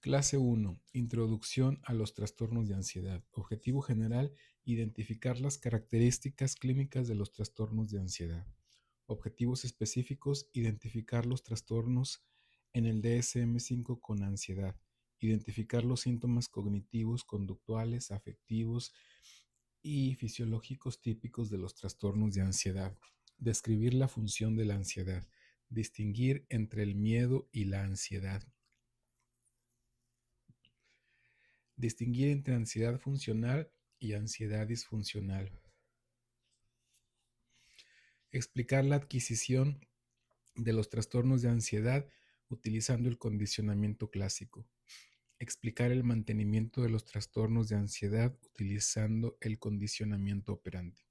Clase 1. Introducción a los trastornos de ansiedad. Objetivo general, identificar las características clínicas de los trastornos de ansiedad. Objetivos específicos, identificar los trastornos en el DSM-5 con ansiedad. Identificar los síntomas cognitivos, conductuales, afectivos y fisiológicos típicos de los trastornos de ansiedad. Describir la función de la ansiedad. Distinguir entre el miedo y la ansiedad. Distinguir entre ansiedad funcional y ansiedad disfuncional. Explicar la adquisición de los trastornos de ansiedad utilizando el condicionamiento clásico. Explicar el mantenimiento de los trastornos de ansiedad utilizando el condicionamiento operante.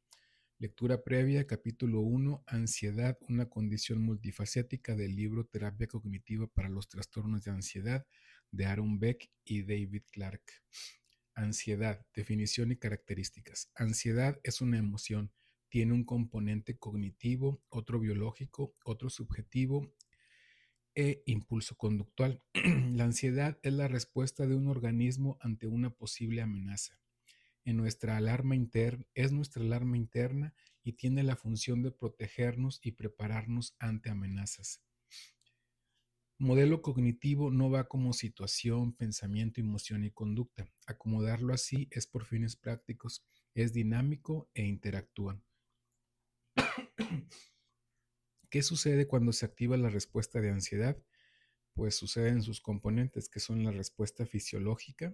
Lectura previa, capítulo 1, Ansiedad, una condición multifacética, del libro Terapia Cognitiva para los Trastornos de Ansiedad, de Aaron Beck y David Clark. Ansiedad, definición y características. Ansiedad es una emoción, tiene un componente cognitivo, otro biológico, otro subjetivo e impulso conductual. La ansiedad es la respuesta de un organismo ante una posible amenaza. Es nuestra alarma interna y tiene la función de protegernos y prepararnos ante amenazas. Modelo cognitivo no va como situación, pensamiento, emoción y conducta. Acomodarlo así es por fines prácticos, es dinámico e interactúa. ¿Qué sucede cuando se activa la respuesta de ansiedad? Pues suceden sus componentes, que son la respuesta fisiológica,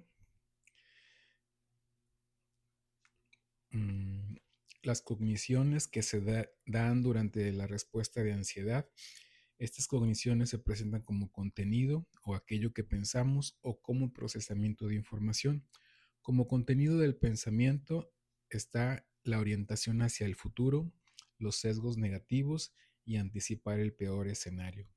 las cogniciones que se dan durante la respuesta de ansiedad. Estas cogniciones se presentan como contenido o aquello que pensamos o como procesamiento de información. Como contenido del pensamiento está la orientación hacia el futuro, los sesgos negativos y anticipar el peor escenario.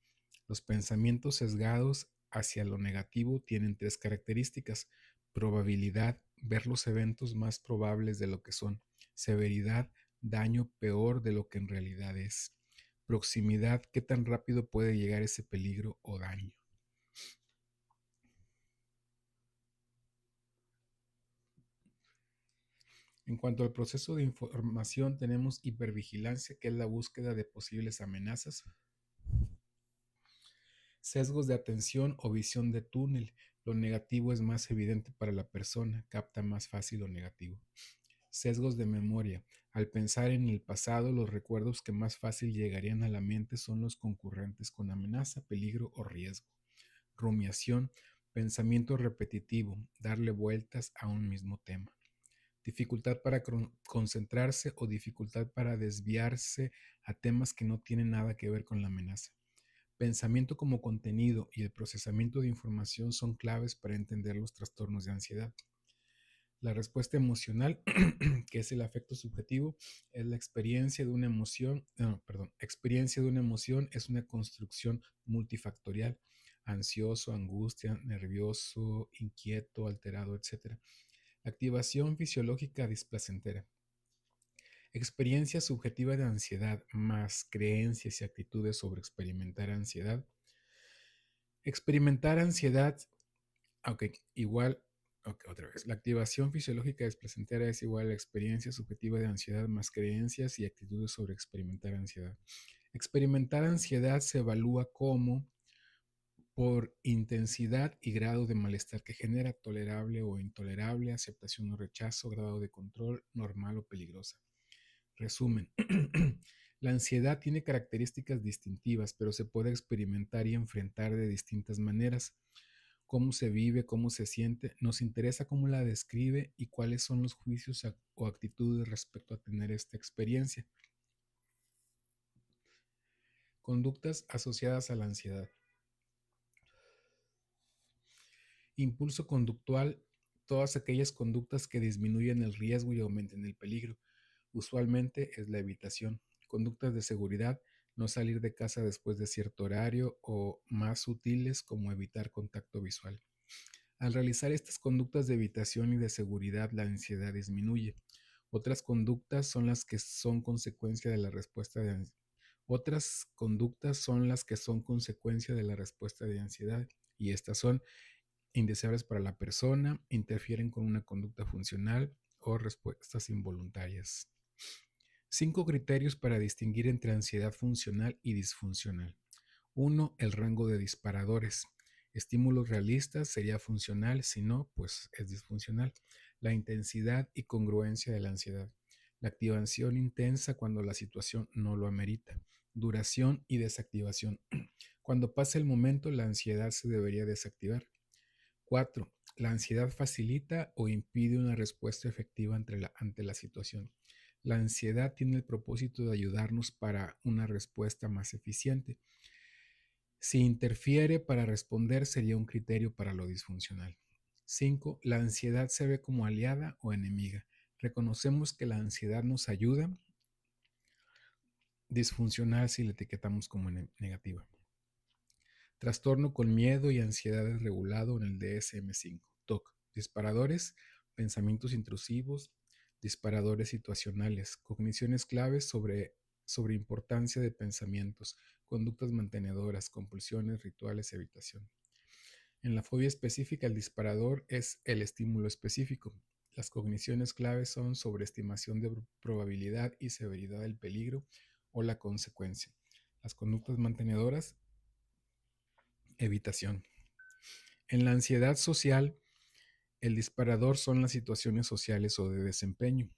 Los pensamientos sesgados hacia lo negativo tienen tres características: probabilidad, ver los eventos más probables de lo que son; severidad, daño peor de lo que en realidad es; proximidad, qué tan rápido puede llegar ese peligro o daño. En cuanto al proceso de información, tenemos hipervigilancia, que es la búsqueda de posibles amenazas; sesgos de atención o visión de túnel, lo negativo es más evidente para la persona, capta más fácil lo negativo; sesgos de memoria, al pensar en el pasado, los recuerdos que más fácil llegarían a la mente son los concurrentes con amenaza, peligro o riesgo; rumiación, pensamiento repetitivo, darle vueltas a un mismo tema; dificultad para concentrarse o dificultad para desviarse a temas que no tienen nada que ver con la amenaza. Pensamiento como contenido y el procesamiento de información son claves para entender los trastornos de ansiedad. La respuesta emocional, que es el afecto subjetivo, es la experiencia de una emoción, experiencia de una emoción es una construcción multifactorial: ansioso, angustia, nervioso, inquieto, alterado, etc. Activación fisiológica displacentera. Experiencia subjetiva de ansiedad más creencias y actitudes sobre experimentar ansiedad. Experimentar ansiedad, igual, otra vez. La activación fisiológica displacentera es igual a la experiencia subjetiva de ansiedad más creencias y actitudes sobre experimentar ansiedad. Experimentar ansiedad se evalúa como por intensidad y grado de malestar que genera: tolerable o intolerable, aceptación o rechazo, grado de control, normal o peligrosa. Resumen. La ansiedad tiene características distintivas, pero se puede experimentar y enfrentar de distintas maneras. Cómo se vive, cómo se siente, nos interesa cómo la describe y cuáles son los juicios o actitudes respecto a tener esta experiencia. Conductas asociadas a la ansiedad. Impulso conductual, todas aquellas conductas que disminuyen el riesgo y aumenten el peligro. Usualmente es la evitación. Conductas de seguridad, no salir de casa después de cierto horario, o más útiles como evitar contacto visual. Al realizar estas conductas de evitación y de seguridad, la ansiedad disminuye. Otras conductas son las que son consecuencia de la respuesta de ansiedad. Otras conductas son las que son consecuencia de la respuesta de ansiedad, y estas son indeseables para la persona, interfieren con una conducta funcional o respuestas involuntarias. 5 criterios para distinguir entre ansiedad funcional y disfuncional. 1. El rango de disparadores. Estímulos realistas sería funcional, si no, pues es disfuncional. La intensidad y congruencia de la ansiedad. La activación intensa cuando la situación no lo amerita. Duración y desactivación. Cuando pasa el momento, la ansiedad se debería desactivar. 4. La ansiedad facilita o impide una respuesta efectiva ante la situación. La ansiedad tiene el propósito de ayudarnos para una respuesta más eficiente. Si interfiere para responder, sería un criterio para lo disfuncional. 5. La ansiedad se ve como aliada o enemiga. Reconocemos que la ansiedad nos ayuda, disfuncional si la etiquetamos como negativa. Trastorno con miedo y ansiedad es regulado en el DSM-5. TOC. Disparadores, pensamientos intrusivos, disparadores situacionales, cogniciones claves sobre importancia de pensamientos, conductas mantenedoras, compulsiones, rituales, evitación. En la fobia específica, el disparador es el estímulo específico. Las cogniciones claves son sobreestimación de probabilidad y severidad del peligro o la consecuencia. Las conductas mantenedoras, evitación. En la ansiedad social, el disparador son las situaciones sociales o de desempeño.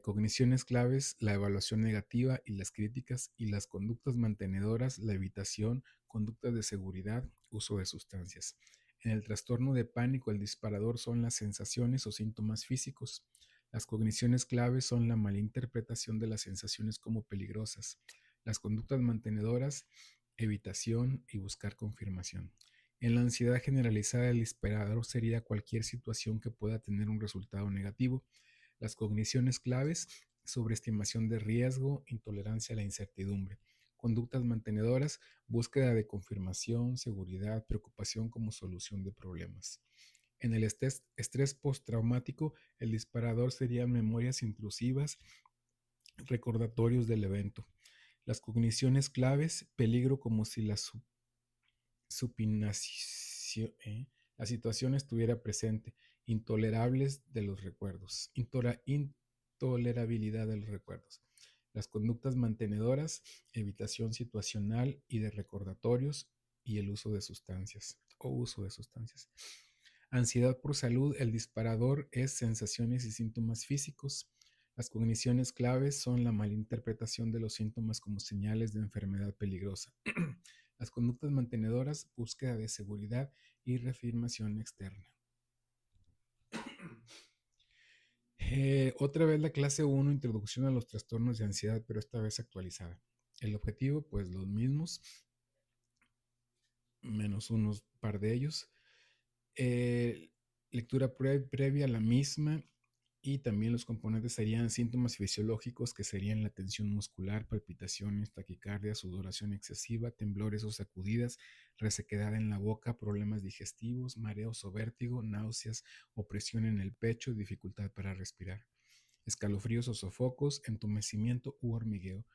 Cogniciones claves, la evaluación negativa y las críticas, y las conductas mantenedoras, la evitación, conductas de seguridad, uso de sustancias. En el trastorno de pánico, el disparador son las sensaciones o síntomas físicos. Las cogniciones claves son la malinterpretación de las sensaciones como peligrosas. Las conductas mantenedoras, evitación y buscar confirmación. En la ansiedad generalizada, el disparador sería cualquier situación que pueda tener un resultado negativo. Las cogniciones claves, sobreestimación de riesgo, intolerancia a la incertidumbre. Conductas mantenedoras, búsqueda de confirmación, seguridad, preocupación como solución de problemas. En el estrés postraumático, el disparador serían memorias intrusivas, recordatorios del evento. Las cogniciones claves, peligro como si supinación, la situación estuviera presente, intolerables de los recuerdos, intolerabilidad de los recuerdos. Las conductas mantenedoras, evitación situacional y de recordatorios y el uso de sustancias o uso de sustancias. Ansiedad por salud, el disparador es sensaciones y síntomas físicos. Las cogniciones claves son la malinterpretación de los síntomas como señales de enfermedad peligrosa. Las conductas mantenedoras, búsqueda de seguridad y reafirmación externa. Otra vez la clase 1, introducción a los trastornos de ansiedad, pero esta vez actualizada. El objetivo, pues los mismos, menos unos par de ellos. Lectura previa a la misma, y también los componentes serían síntomas fisiológicos, que serían la tensión muscular, palpitaciones, taquicardia, sudoración excesiva, temblores o sacudidas, resequedad en la boca, problemas digestivos, mareos o vértigo, náuseas, opresión en el pecho, dificultad para respirar, escalofríos o sofocos, entumecimiento u hormigueo.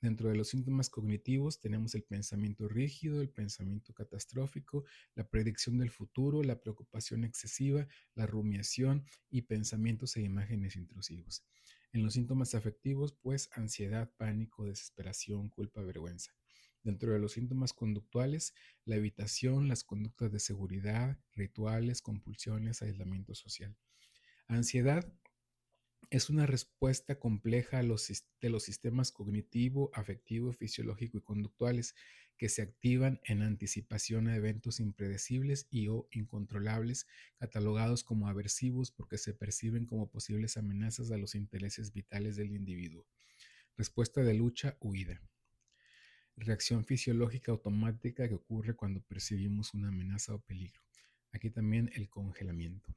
Dentro de los síntomas cognitivos tenemos el pensamiento rígido, el pensamiento catastrófico, la predicción del futuro, la preocupación excesiva, la rumiación y pensamientos e imágenes intrusivos. En los síntomas afectivos, pues ansiedad, pánico, desesperación, culpa, vergüenza. Dentro de los síntomas conductuales, la evitación, las conductas de seguridad, rituales, compulsiones, aislamiento social. Ansiedad es una respuesta compleja de los sistemas cognitivo, afectivo, fisiológico y conductuales que se activan en anticipación a eventos impredecibles y o incontrolables, catalogados como aversivos porque se perciben como posibles amenazas a los intereses vitales del individuo. Respuesta de lucha, huida. Reacción fisiológica automática que ocurre cuando percibimos una amenaza o peligro. Aquí también el congelamiento.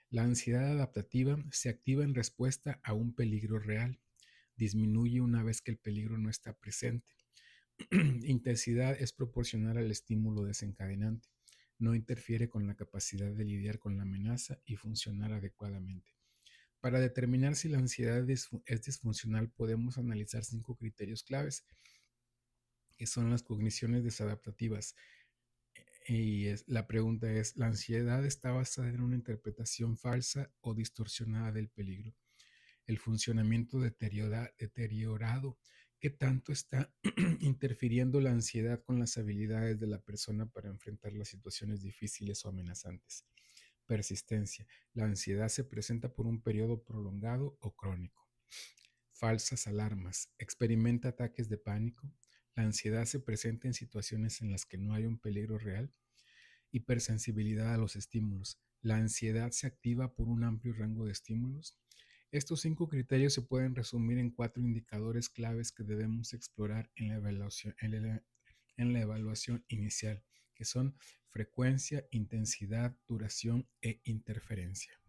La ansiedad adaptativa se activa en respuesta a un peligro real. Disminuye una vez que el peligro no está presente. Intensidad es proporcional al estímulo desencadenante. No interfiere con la capacidad de lidiar con la amenaza y funcionar adecuadamente. Para determinar si la ansiedad es disfuncional, podemos analizar 5 criterios claves, que son las cogniciones desadaptativas. La pregunta es, ¿la ansiedad está basada en una interpretación falsa o distorsionada del peligro? El funcionamiento deteriorado, ¿qué tanto está interfiriendo la ansiedad con las habilidades de la persona para enfrentar las situaciones difíciles o amenazantes? Persistencia. La ansiedad se presenta por un periodo prolongado o crónico. Falsas alarmas. Experimenta ataques de pánico. La ansiedad se presenta en situaciones en las que no hay un peligro real. Hipersensibilidad a los estímulos. La ansiedad se activa por un amplio rango de estímulos. Estos 5 criterios se pueden resumir en 4 indicadores claves que debemos explorar en la evaluación inicial, que son frecuencia, intensidad, duración e interferencia.